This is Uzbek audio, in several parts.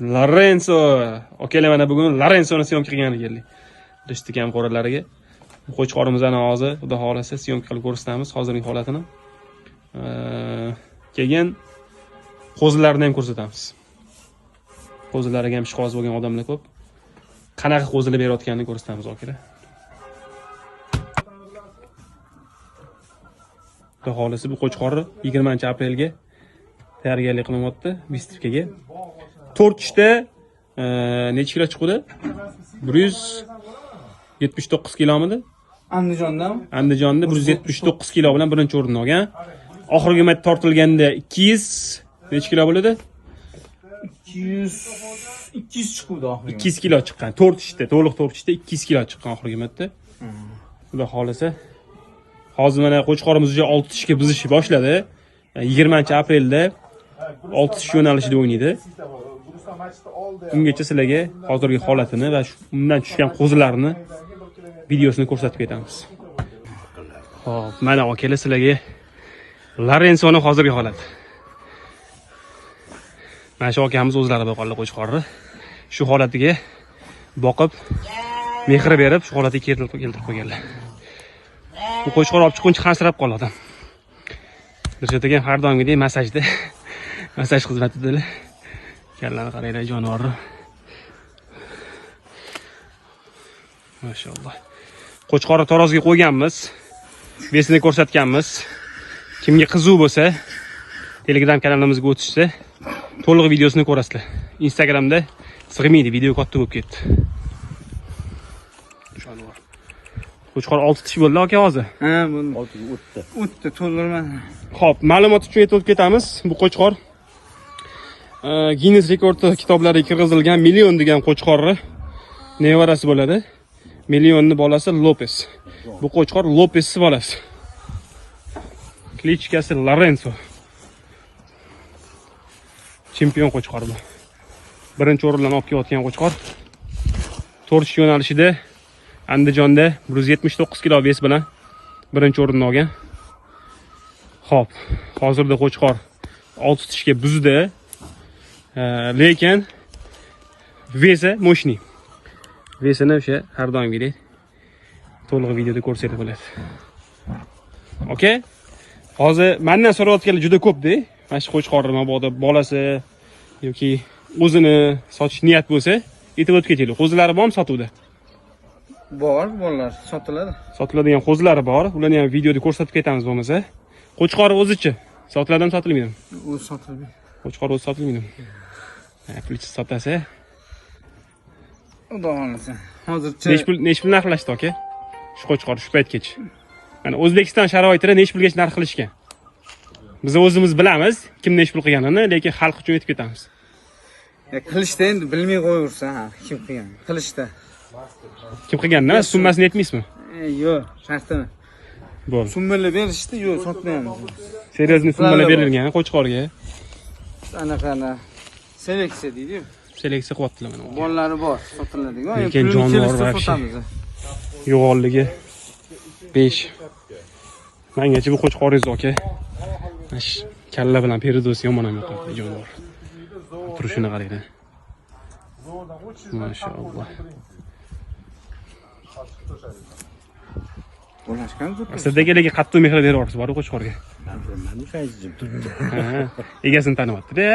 Lorenzo. Okalar mana bugun Lorenzoni syomka qilgan ekanlik. Rishtik ham qo'ralariga. Qo'chqorimizni hozir xudo xolasa syomka qilib ko'rsatamiz hozirgi holatini. Keyin qo'zilarni ham ko'rsatamiz. Qo'zilariga ham ishqoz bo'lgan odamlar ko'p. Qanaqa qo'zilar berayotganini ko'rsatamiz okalar. Xudo xolasa bu qo'chqorni 20-aprelga tayyorgarlik qilyapti Vistivkaga. 4 ishda necha kilo chiqdi? 179 kilomidi? Andijonda 179 kilo bilan birinchi o'rinni olgan. Oxirgi marta tortilganda 200 necha kilo bo'ladi? 200 chiqdi oxirgi. 200 kilo chiqqan. 4 ishda, to'liq 4 ishda 200 kilo chiqqan oxirgi marta. Xudo xolasa. Hozir mana qo'chqorimiz уже 6 ishga bizishi boshladi. 20-aprelda 6 ish yo'nalishida o'ynaydi. Ungacha sizlarga hozirgi holatini va undan tushgan qo'zilarni videosini ko'rsatib ketamiz. Xo'p, mana okalar sizlarga Lorenzoni hozirgi holati. Mana shu akamiz o'zlari boqarlar qo'chqorni. Shu holatiga boqib, mehr berib, shu holatga keltirib qo'yganlar. Bu qo'chqor olib chiqquncha qansirab qoladi. Dirshot ekan har doimgidek masajda, masaj xizmatidalar. Kallani qaranglar jonivorni. Mashalloh. Qo'chqorni tarozga qo'yganmiz. Besini ko'rsatganmiz. Kimga qiziq bo'lsa, Telegram kanalimizga o'tishsa, to'liq videosini ko'rasizlar. Instagramda sig'maydi, video katta bo'lib ketdi. Jonivor. Qo'chqor 6 tish bo'ldi aka hozir. Ha, bo'ldi. O'tdi, to'ldirmadi. Xo'p, ma'lumot uchun aytib ketamiz. Bu qo'chqor Guinness rekord kitoblariga kirgizilgan Million degan qo'chqorni nevarasi bo'ladi. Millionning bolasi Lopez. Bu qo'chqor Lopezning bolasi. Klichkasi Lorenzo. Chempion qo'chqor bu. Birinchi o'rindan olib kelayotgan qo'chqor. 4 yo'nalishida Andijonda 179 kilo bes bilan birinchi o'rinni olgan. Xo'p, hozirda qo'chqor 6 tishga buzdi. Lekin vesi mo'shni. Vesini o'sha har doimgidek to'liq videoda ko'rsatib bo'ladi. Okay? Hozir mendan so'rayotganlar juda ko'p-da. Mana shu qo'chqorni mabodo bolasi yoki o'zini sotish niyat bo'lsa, aytib o'tib ketaylik. Qo'zilari bormi sotuvda? Bor, bolalar sotiladi. Sotiladigan qo'zilari bor. Ularni ham videoda ko'rsatib ketamiz bo'lmasa. Qo'chqor o'zichi sotiladimi, sotilmaydimi? O'zi sotilmaydi. Qo'chqor o'zi sotilmaydimi? Pulchi sotasa. Xudo xolasa. Hozircha Nech pul narxlashdi aka? Shu qo'chqor shu paytgacha. Mana O'zbekiston sharoitida nech pulgacha narx qilishgan? Biz o'zimiz bilamiz kim nech pul qilganini, lekin xalq uchun aytib ketamiz. Qilishda endi bilmay qo'yaversa, ha, kim qilgan? Qilishda. Kim qilganini summasini aytmaysizmi? Yo'q, shartini. Bo'ldi. Summalar berishdi, yo'q, sotmaymiz. Seriyozli summalar berilgan qo'chqorga. Anaqa seleksiya deydi-ku. Seleksiya qilyaptilar mana. Bolalari bor, sotiladigan. Lekin jonivor sotamiz. Yo'g'onligi 5. Mengacha bu qo'chqoringiz aka. Kalla bilan peridosi yomon ham yo'qdi jonivor. Turishini qaranglar. Mashalloh. Sizdagilarga qattiq mehr beryapsiz, bor qo'chqorga. Egasini taniyapti-da.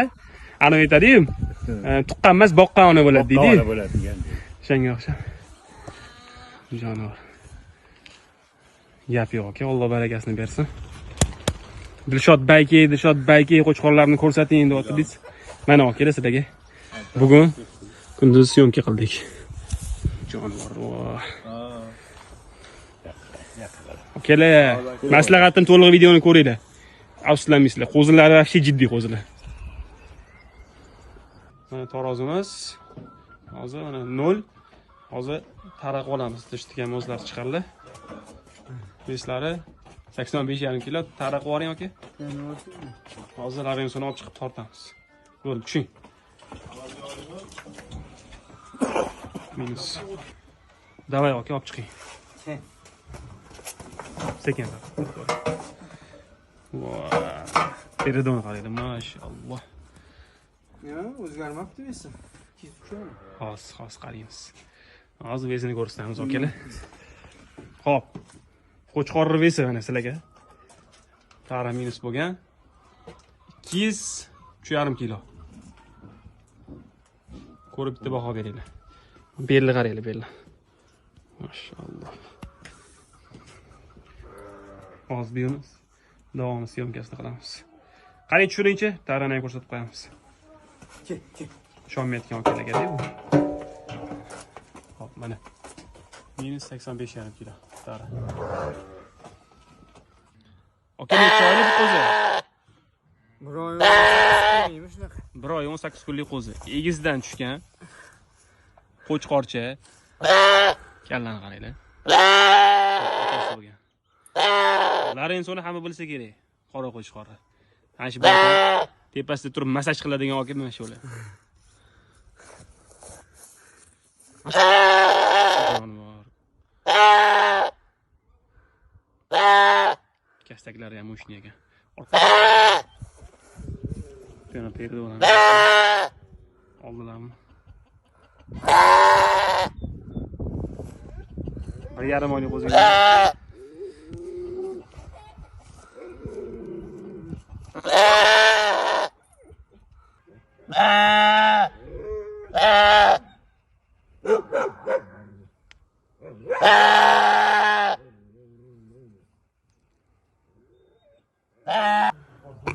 Ana aytadi-yu, tuqqan emas, boqqan ona bo'ladi deydi. Ona bo'ladi degan. Shunga o'xshab. Jonivor. Gap yo'q aka, Alloh barakasini bersin. Dilshod Bayki qo'chqorlarni ko'rsating deyapti-biz. Mana akalar sizlarga bugun kunduz syomka qildik. Jonivor. Akalar, maslahatim to'liq videoni ko'ringlar. Afsuslanmaysizlar. Qo'zilari вообще jiddiy qo'zilar. Mana tarozimiz. Hozir mana 0. Hozir taraq olamiz. Tishtigan mozlar chiqardi. Beslari 85,5 kilo taraq boring aka. Hozir Lorenzoni olib chiqib tortamiz. Bo'ldi, tushing. Minus. Davay aka, olib chiqing. Sekin. Wow. Peridon qaraydi, mashalloh. Ya, o'zgarmabdi esa. Hozir qaraymiz. Hozir vesini ko'rsatamiz akalar. Xo'p. Qo'chqorni vesi mana sizlarga. Tara minus bo'lgan. 203,5 kilo. Ko'rib bitta baho beringlar. Belni qaranglar, belni. Mashalloh. Hozir buyuramiz. Davomli syomkasini qilamiz. Qarang tushiringchi, tarani ham ko'rsatib qo'yamiz. Ishonmayotgan akalarga-da bu. Hop, mana. Minus 85,5 kilo. Tara. Aka, necha oylik qo'zi? 1 oy 18 kunlik qo'zi. Egizdan tushgan. Qo'chqorcha. Kallani qaranglar. Larensoni hamma bilsa kerak. Qora qo'chqorni. Ana shu bilan tepasida turib masaj qiladigan aka mana shu o'lar. Kastaklari ham o'shni ekan. Yana perda bo'ladi. Oldilarmi? 1,5 oylik qo'zi.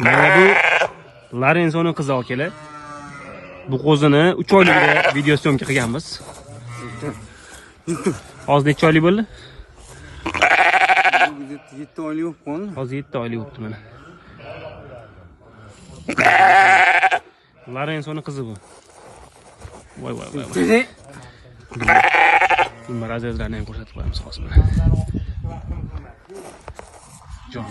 Mana bu Larensoni qizi akalar. Bu qo'zini 3 oyligida video syomka qilganmiz. Hozir necha oylik bo'ldi? 7 oylik bo'lib qoldi. Hozir 7 oylik bo'libdi mana. Larensoni qizi bu. Voy. Bunlar razredlarni ham ko'rsatib qo'yamiz hozir mana. Jon.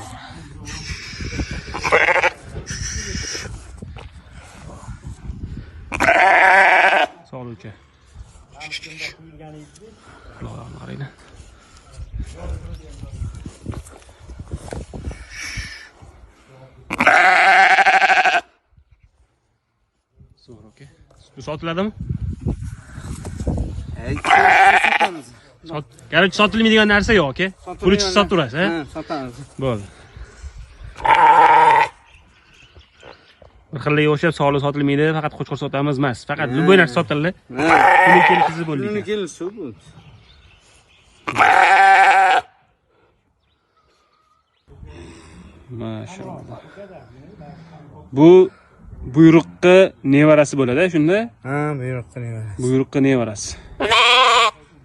Sog'luvchi. Quloqlarni qaranglar. Zo'r, aka. Bu sotiladimi? Sotamiz. Garchi sotilmaydigan narsa yo'q, aka. Pul ichib sotib turasiz, ha? Sotamiz. Bo'ldi. Bir xillarga o'xshab sog'liq sotilmaydi, faqat qo'chqor sotamiz emas. Faqat bu narsa sotiladi. Pul kelishsiz bo'ldi. Pul kelishi bo'ldi. Mashalloh. Bu buyruqqa nevarasi bo'ladi, shunda? Ha, buyruqqa nevarasi. Buyruqqa nevarasi.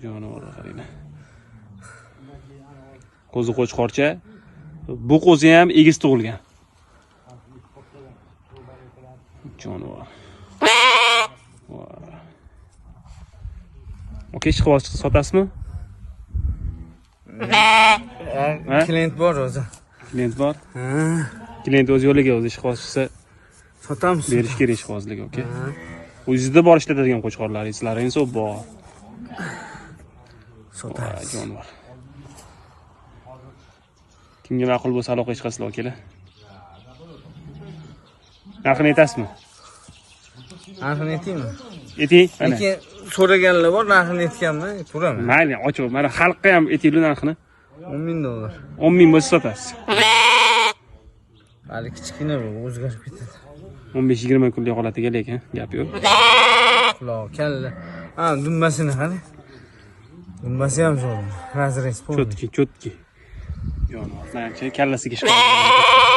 Jonivor qaranglar. Qo'zi qo'chqorcha. Bu qo'zi ham egiz tug'ilgan. Jonivor. Okey, chiqib sotasizmi? Klient bor o'zi. Klient bor? Ha. Klient o'z yo'liga o'zi ish qilsa Sotamiz. berish kerak ish hozirlik, okey. O'zingizda bor ishlatadigan qo'chqorlaringiz, Larenso bor. Sotamiz. Jonivor. Kimga ma'qul bo'lsa aloqa chiqasizlar, akalar. Narxini aytasizmi? Narxini aytaymi? Ayting, mana. Lekin so'raganlar bor, narxini aytganman, turaman. Mayli, ochib, mana xalqqa ham aytinglar narxini. $10,000. 10,000 bo'lsa sotasiz. Hali kichkina bu o'zgarib ketadi. 15-20 kunlik holatiga lekin gap yo'q. Quloq, kalla. Ha, dumbasini qani. Dumbasi ham zo'r. Razrez bo'ldi. Chotki. Jonivor, kallasiga chiqadi.